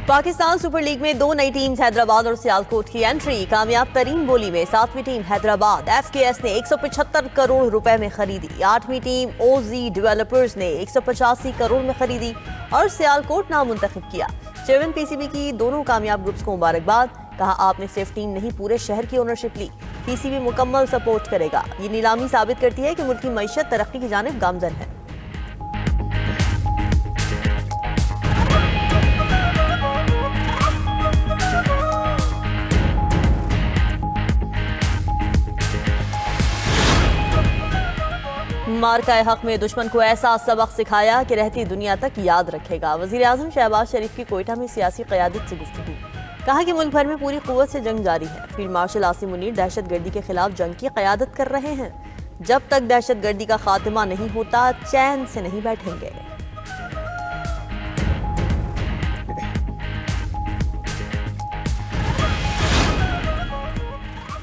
Pakistan super league में दो नई टीम्स हैदराबाद और सियालकोट की एंट्री। कामयाब तरीन बोली में 7वीं टीम हैदराबाद FKS ने 175 करोड़ रुपए में खरीदी। 8वीं टीम OZ डेवलपर्स ने 185 करोड़ में खरीदी और सियालकोट नाम मुंतखब किया। चेयरमैन PCB की दोनों कामयाब ग्रुप्स को मुबारकबाद। कहा आपने सिर्फ टीम नहीं पूरे शहर की ओनरशिप ली। PCB मुकम्मल सपोर्ट करेगा। ये नीलामी साबित करती है कि मुल्क की मईशत तरक्की की जानिब गामजन है। मार्का हक में दुश्मन को ऐसा सबक सिखाया कि रहती दुनिया तक याद रखेगा। वजीर आजम शहबाज शरीफ की कोयटा में सियासी क़यादत से गुफ्तगू। कहा कि मुल्क भर में पूरी कुव्वत से जंग जारी है। फील्ड मार्शल आसिम मुनीर दहशतगर्दी के खिलाफ जंग की क़यादत कर रहे हैं। जब तक दहशतगर्दी का खात्मा नहीं होता चैन से नहीं बैठेंगे।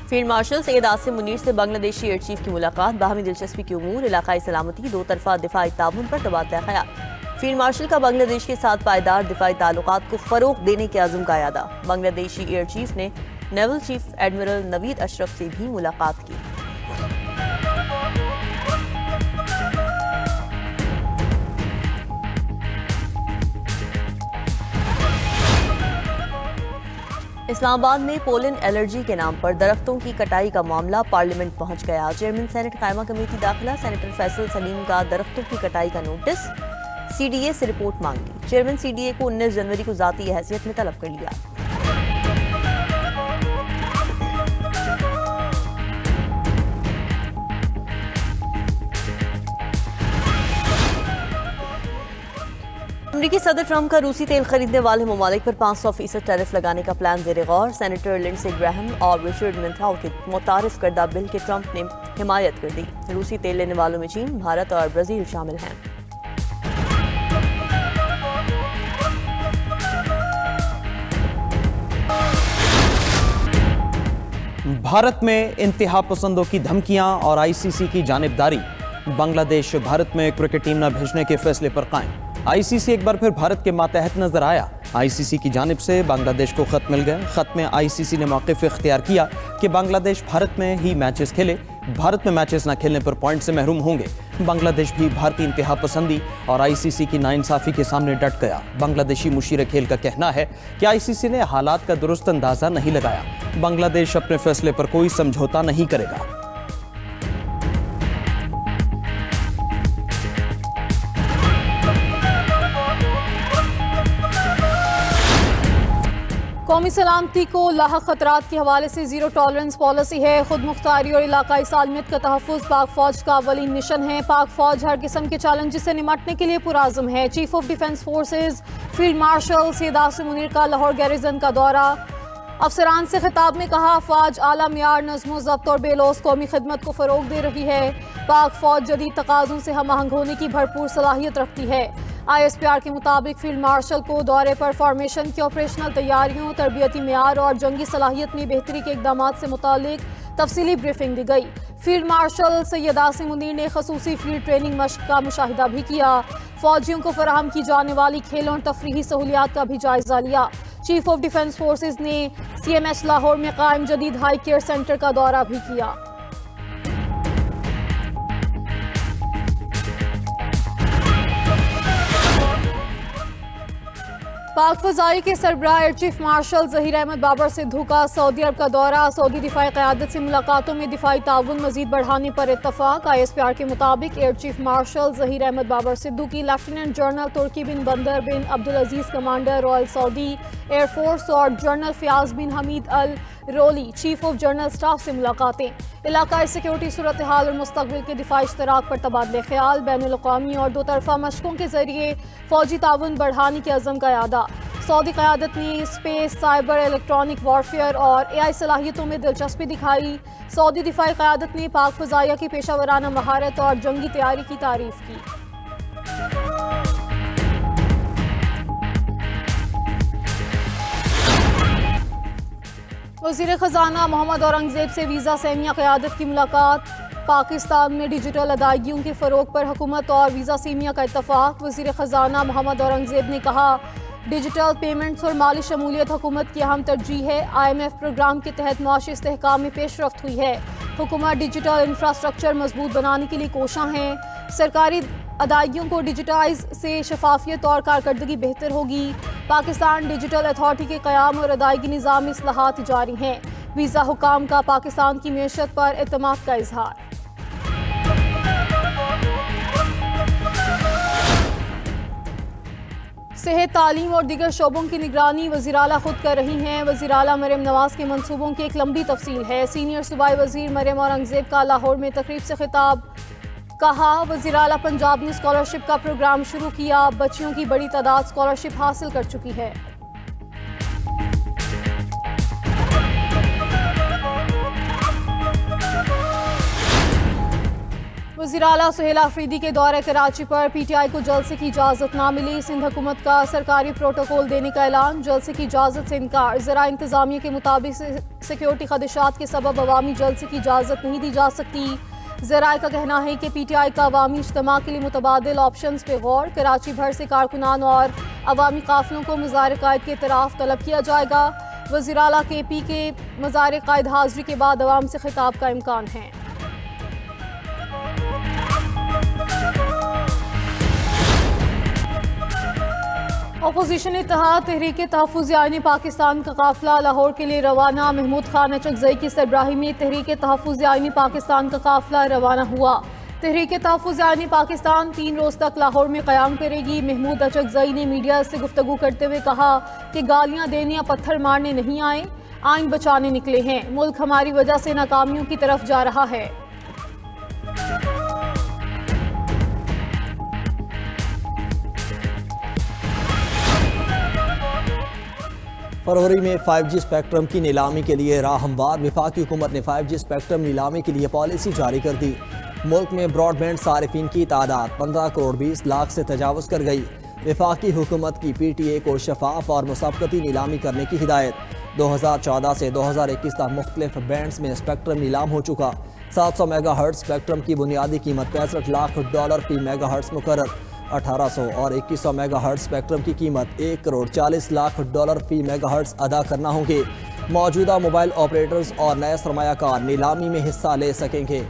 फील्ड मार्शल सैयद आसिम मुनीर से बांग्लादेशी एयर चीफ की मुलाकात। बाहमी दिलचस्पी की उमूर, इलाकाई सलामती, दो तरफा दिफाई ताउन पर तबादला ख्याल। फील्ड मार्शल का बांग्लादेश के साथ पायदार दिफाई ताल्लुकात को फरोग देने के अज़्म का यादा। बांग्लादेशी एयर चीफ ने naval chief admiral Naveed Ashraf से भी मुलाकात की। इस्लामाबाद में पोलन एलर्जी के नाम पर दरख्तों की कटाई का मामला पार्लियामेंट पहुंच गया। चेयरमैन सेनेट कायमा कमेटी दाखिला। सेनेटर फैसल सलीम का दरख्तों की कटाई का नोटिस। CDA से रिपोर्ट मांगी। चेयरमैन CDA को 19 जनवरी को ज़ाती हैसियत में तलब कर लिया। अमरीकी सदर ट्रंप का रूसी तेल खरीदने वाले ममालिक पर 500% टैरिफ लगाने का प्लान ज़ेर गौर। सेनेटर लिंडसे ग्राहम और रिचर्ड मिन्थाउ के मुतारिफ करदा बिल के ट्रंप ने हिमायत कर दी। रूसी तेल लेने वालों में चीन, भारत और ब्राजील शामिल हैं। भारत में इंतहा पसंदों की धमकियां और ICC की जानिबदारी। बांग्लादेश भारत में क्रिकेट टीम न भेजने के फैसले पर कायम। ICC एक बार फिर भारत के मातहत नजर आया। ICC की जानिब से बांग्लादेश को खत मिल गए। खत में ICC ने मौक़िफ़ इख्तियार किया कि बांग्लादेश भारत में ही मैचेस खेले। भारत में मैचेस न खेलने पर पॉइंट से महरूम होंगे। बांग्लादेश भी भारतीय इंतहा पसंदी और ICC की नाइंसाफ़ी के सामने डट गया। बांग्लादेशी मुशीर खेल का कहना है कि ICC ने हालात का दुरुस्त अंदाज़ा नहीं लगाया। बांग्लादेश अपने फैसले पर कोई समझौता नहीं करेगा। कौमी सलामती को लाहक खतरात के हवाले से ज़ीरो टॉलरेंस पॉलिसी है। खुद मुख्तारी और इलाकाई सालमियत का तहफ़्फ़ुज़ पाक फ़ौज का अव्वलीन मिशन है। पाक फ़ौज हर किस्म के चैलेंजेस से निमटने के लिए पुराज़म है। Chief of defence forces field marshal Syed Asim Munir का लाहौर गैरिजन का दौरा। अफसरान से खिताब में कहा फ़ौज आला मियार नज़्म ज़ब्त और बेलौस कौमी खिदमत को फ़रोग दे रही है। पाक फ़ौज जदीद तकाज़ों से हम आहंग होने की भरपूर सलाहियत रखती है। ISPR के मुताबिक फील्ड मार्शल को दौरे पर फॉर्मेशन की ऑपरेशनल तैयारियों, तरबियती मेयार और जंगी सलाहियत में बेहतरी के इक़दाम से मुतालिक तफसीली ब्रीफिंग दी गई। फील्ड मार्शल सैयद आसिम मुनीर ने खसूसी फील्ड ट्रेनिंग मश्क का मुशाहिदा भी किया। फौजियों को फराहम की जाने वाली खेलों और तफरीही सहूलियात का भी जायजा लिया। चीफ ऑफ डिफेंस फोर्सेज ने CMH लाहौर में कायम जदीद हाई केयर सेंटर का दौरा भी किया। पाक फ़ज़ाई के सरबराह air chief marshal Zaheer Ahmed Babar Sidhu का सऊदी अरब का दौरा। सऊदी दिफाई क़यादत से मुलाकातों में दिफाई ताउन मज़ीद बढ़ाने पर इत्तफ़ाक़। ISPR के मुताबिक air chief marshal Zaheer Ahmed Babar Sidhu की lieutenant general Turki bin Bandar bin Abdul Aziz commander royal Saudi air force और general Fayyaz bin Hamid Al Ruwaili chief of general staff से मुलाकातें। इलाकाई सिक्योरिटी सूरत हाल और मुस्तक़बिल के दिफाई इश्तराक पर तबादले ख्याल। बैनुल-अक़वामी और दो तरफ़ा मशकों के ज़रिए फ़ौजी ताउन बढ़ाने के अज़्म का यादा। सऊदी क़यादत ने स्पेस, साइबर, इलेक्ट्रॉनिक वॉरफेयर और AI सलाहियतों में दिलचस्पी दिखाई। सऊदी दिफाई क़यादत ने पाक फ़ज़ाइया की पेशावराना महारत और जंगी तैयारी की तारीफ़ की। वज़ीर ख़ज़ाना मोहम्मद औरंगज़ेब से वीज़ा सेमिया क़यादत की मुलाकात। पाकिस्तान में डिजिटल अदायगियों के फ़रोग पर हुकूमत और वीज़ा सेमिया का इत्तफ़ाक़। वज़ीर ख़ज़ाना मोहम्मद औरंगज़ेब ने कहा डिजिटल पेमेंट्स और माली शमूलियत हुकूमत की अहम तरजीह है। IMF प्रोग्राम के तहत मुआशी इस्तेहकाम में पेशरफ्त हुई है। हुकूमत डिजिटल इंफ्रास्ट्रक्चर मजबूत बनाने के लिए कोशां है। सरकारी अदायगियों को डिजिटाइज से शफाफियत और कारकर्दगी बेहतर होगी। पाकिस्तान डिजिटल अथॉरिटी के क़याम और अदायगी निज़ाम में इस्लाहात जारी हैं। वीज़ा हुकाम का पाकिस्तान की मैशत पर एतमाद का इजहार। सेहत, तालीम और दीगर शोबों की निगरानी वज़ीर आला खुद कर रही हैं। वज़ीर आला मरियम नवाज के मंसूबों की एक लंबी तफसील है। सीनियर सूबाई वज़ीर मरियम औरंगज़ेब का लाहौर में तकरीब से खिताब। कहा, वज़ीर आला पंजाब ने स्कॉलरशिप का प्रोग्राम शुरू किया। बच्चियों की बड़ी तादाद स्कॉलरशिप हासिल कर चुकी है। वज़ीर आला सुहेल आफरीदी के दौरे कराची पर PTI को जलसे की इजाज़त ना मिली। सिंध हुकूमत का सरकारी प्रोटोकॉल देने का ऐलान, जलसे की इजाज़त से इनकार। ज़रा इंतज़ामिया के मुताबिक सिक्योरिटी खदशात के सबब अवामी जलसे की इजाज़त नहीं दी जा सकती। ज़राए का कहना है कि PTI का अवामी इज्तिमा के लिए मुतबादिल ऑप्शंस पे गौर। कराची भर से कारकुनान और अवामी काफिलों को मज़ार क़ायद के इतराफ़ तलब किया जाएगा। वज़ीर आला KP के मज़ार क़ायद हाज़री के बाद अवाम से खिताब का इम्कान है। अपोजिशन इत्तेहाद तहरीक तहफ़्फ़ुज़ आईन पाकिस्तान का काफ़िला लाहौर के लिए रवाना। महमूद खान अचकज़ई की सरबराही में तहरीक तहफ़्फ़ुज़ आईन पाकिस्तान का काफ़िला रवाना हुआ। तहरीक तहफ़्फ़ुज़ आईन पाकिस्तान 3 रोज़ तक लाहौर में क़याम करेगी। महमूद अचकज़ई ने मीडिया से गुफ्तगू करते हुए कहा कि गालियाँ देने या पत्थर मारने नहीं आए, आइन बचाने निकले हैं। मुल्क हमारी वजह से नाकामियों की तरफ जा रहा है। फरवरी में 5G स्पेक्ट्रम की नीलामी के लिए राह हमवार। वफाकी हुकूमत ने 5G स्पेक्ट्रम नीलामी के लिए पॉलिसी जारी कर दी। मुल्क में ब्रॉडबैंड सारिफिन की तादाद 15 करोड़ 20 लाख से तजावज़ कर गई। वफाकी हुकूमत की PTA को शफाफ और मुसाबकती नीलामी करने की हिदायत। 2014 से 2021 तक मुख्तलिफ बैंड्स में स्पेक्ट्रम नीलाम हो चुका। 700 मेगाहर्ट्ज़ स्पेक्ट्रम की बुनियादी कीमत $65 लाख फी मेगाहर्ट्ज़ मुकर्रर। 1800 और 2100 मेगाहर्ट्ज़ स्पेक्ट्रम की कीमत $1 करोड़ 40 लाख फी मेगाहर्ट्ज़ अदा करना होंगे। मौजूदा मोबाइल ऑपरेटर्स और नए सरमायाकार नीलामी में हिस्सा ले सकेंगे।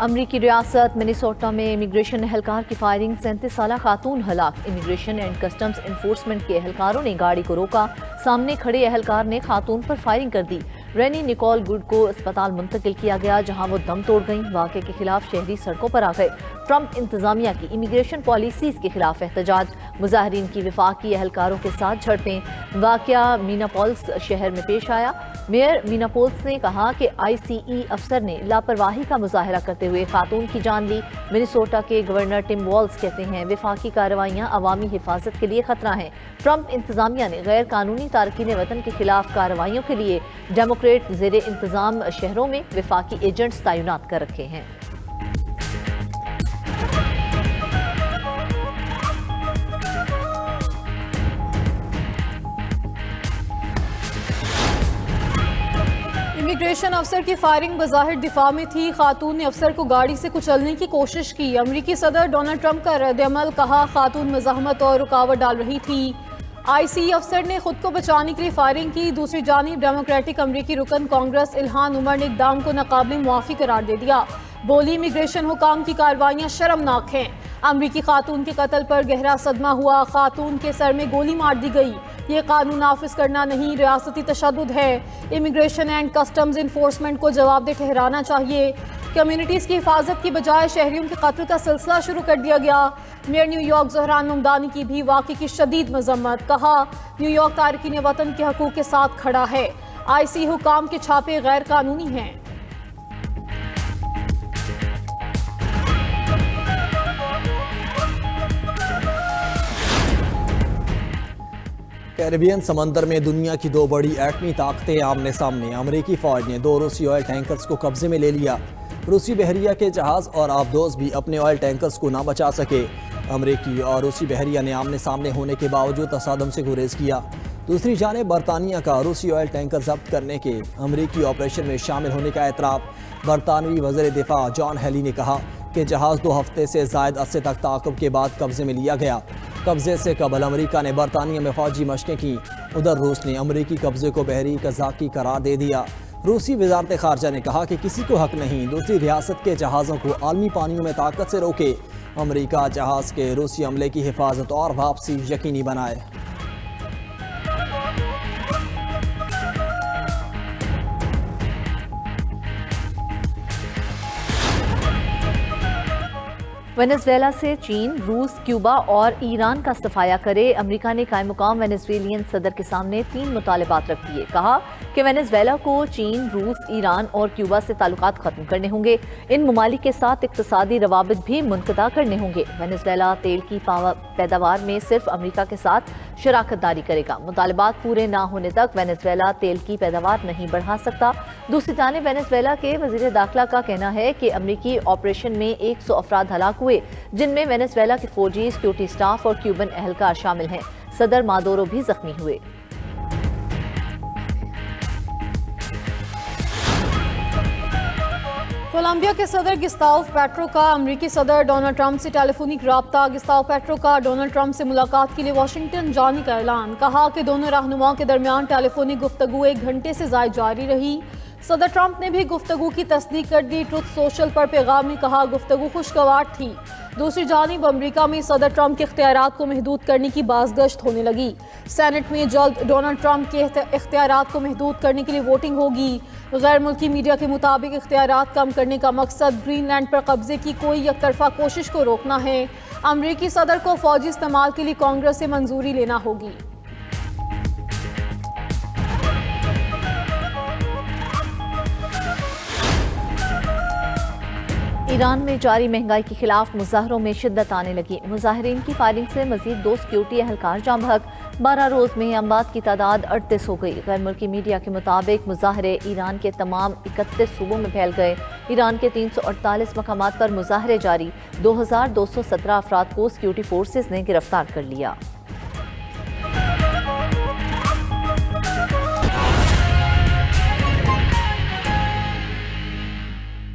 अमरीकी रियासत मिनेसोटा में इमिग्रेशन एहलकार की फायरिंग, 37 साला खातून हलाक। इमिग्रेशन एंड कस्टम्स इन्फोर्समेंट के एहलकारों ने गाड़ी को रोका। सामने खड़े एहलकार ने खातून पर फायरिंग कर दी। रेनी निकोल गुड को अस्पताल मुंतकिल किया गया, जहां वो दम तोड़ गईं। वाक़े के खिलाफ शहरी सड़कों पर आ गए। ट्रंप इंतजामिया की इमिग्रेशन पॉलिसीज के खिलाफ एहतजाज, मुजाहरीन की वफाकी एहलकारों के साथ झड़पें। वाक़या मिनापोलिस शहर में पेश आया। मेयर मिनापोलिस ने कहा कि ICE अफसर ने लापरवाही का मुजाहरा करते हुए खातून की जान ली। मिनेसोटा के गवर्नर टिम वॉल्स कहते हैं वफाकी कार्रवाइयाँ अवामी हिफाजत के लिए खतरा हैं। ट्रंप इंतजामिया ने गैर कानूनी तारकीन वतन के खिलाफ कार्रवाइयों के लिए डेमोक्रेट ज़ेरे इंतजाम शहरों में वफाकी एजेंट्स तैनात कर रखे हैं। इमिग्रेशन अफसर की फायरिंग बज़ाहिर दिफा में थी। खातून ने अफसर को गाड़ी से कुचलने की कोशिश की। अमरीकी सदर डोनाल्ड ट्रंप का रद्द-ए-अमल, कहा खातून मज़ाहमत और रुकावट डाल रही थी। ICE अफसर ने खुद को बचाने के लिए फायरिंग की। दूसरी जानिब डेमोक्रेटिक अमरीकी रुकन कांग्रेस इल्हान उमर ने इक़दाम को नाकाबिल मुआफ़ी करार दे दिया। बोली, इमिग्रेशन हुकाम की कार्रवाइयाँ शर्मनाक हैं। अमरीकी खातून के कत्ल पर गहरा सदमा हुआ। खातून के सर में गोली मार दी गई। ये कानून नाफिज करना नहीं, रियासती तशद्दुद है। इमिग्रेशन एंड कस्टम्स इन्फोर्समेंट को जवाबदेह ठहराना चाहिए। कम्युनिटीज़ की हिफाजत की बजाय शहरियों के कत्ल का सिलसिला शुरू कर दिया गया। मेयर न्यूयॉर्क ज़हरान ममदानी की भी वाक़े की शदीद मजम्मत, कहा न्यूयॉर्क तारकीन वतन के हकूक़ के साथ खड़ा है। ICE हुकाम के छापे गैर कानूनी हैं। कैरिबियन समंदर में दुनिया की 2 बड़ी एटमी ताकतें आमने सामने। अमरीकी फौज ने 2 रूसी ऑयल टैंकर्स को कब्जे में ले लिया। रूसी बहरिया के जहाज और आबदोज भी अपने ऑयल टैंकर्स को ना बचा सके। अमरीकी और रूसी बहरिया ने आमने सामने होने के बावजूद तसादम से गुरेज किया। दूसरी जानिब बरतानिया का रूसी ऑयल टैंकर जब्त करने के अमरीकी ऑपरेशन में शामिल होने का एतराफ़। बरतानवी वज़ीर दिफा जॉन हेली ने कहा कि जहाज़ 2 हफ्ते से ज़ायद अरसे तक ताक़ुब के बाद कब्ज़े में लिया गया। कब्ज़े से कबल अमरीका ने बरतानिया में फ़ौजी मशक़ें की। उधर रूस ने अमरीकी कब्ज़े को बहरी कज़ाकी करार दे दिया। रूसी वज़ारत ख़ारजा ने कहा कि किसी को हक नहीं दूसरी रियासत के जहाज़ों को आलमी पानियों में ताकत से रोके। अमरीका जहाज़ के रूसी अमले की हिफाजत और वापसी यकीनी बनाए। वेनेजुएला से चीन, रूस, क्यूबा और ईरान का सफाया करे। अमेरिका ने कायम मुकाम वेनेजुएलियन सदर के सामने 3 मुतालबात रख दिए। कहा कि वेनेजुएला को चीन, रूस, ईरान और क्यूबा से ताल्लुकात खत्म करने होंगे। इन ममालिक के साथ इक्तसादी रवाबित भी मुनक़दा करने होंगे। वेनेजुएला तेल की पैदावार में सिर्फ अमेरिका के साथ शराकत दारी करेगा। मुतालबात पूरे ना होने तक वेनेजुएला तेल की पैदावार नहीं बढ़ा सकता। दूसरी जानिब वेनेजुएला के वज़ीर दाखिला का कहना है कि अमरीकी ऑपरेशन में 100 अफराद हलाक हुए, जिनमें वेनेजुएला के फौजी, सिक्योरिटी स्टाफ और क्यूबन एहलकार शामिल हैं। सदर मादोरो भी जख्मी हुए। कोलंबिया के सदर गुस्ताव पेट्रो का अमेरिकी सदर डोनाल्ड ट्रंप से टेलीफोनिक राब्ता। गुस्ताव पेट्रो का डोनाल्ड ट्रंप से मुलाकात के लिए वाशिंगटन जाने का ऐलान। कहा कि दोनों रहनुमाओं के दरमियान टेलीफोनिक गुफ्तगू 1 घंटे से ज़ायद जारी रही। सदर ट्रंप ने भी गुफ्तगू की तस्दीक कर दी। ट्रुथ सोशल पर पैगाम में कहा गुफ्तगू खुशगवार थी। दूसरी जानिब अमरीका में सदर ट्रंप के इख्तियारात को महदूद करने की बाज़गश्त होने लगी। सेनेट में जल्द डोनाल्ड ट्रंप के इख्तियारात को महदूद करने के लिए वोटिंग होगी। गैर मुल्की मीडिया के मुताबिक इख्तियारात कम करने का मकसद ग्रीनलैंड पर कब्जे की कोई एकतरफा कोशिश को रोकना है। अमरीकी सदर को फौजी इस्तेमाल के लिए कांग्रेस से मंजूरी लेना होगी। ईरान में जारी महंगाई के खिलाफ मुजाहरों में शिद्दत आने लगी। मुजाहिरीन की फायरिंग से मजीद 2 सिक्योरिटी एहलकार जाँ बहक। 12 रोज़ में अमवात की तादाद 38 हो गई। गैर मुल्की मीडिया के मुताबिक मुजाहरे ईरान के तमाम 31 सूबों में फैल गए। ईरान के 348 मकामात पर मुजाहरे जारी। 2217 अफराद को सिक्योरिटी फोर्सेज ने गिरफ्तार कर लिया।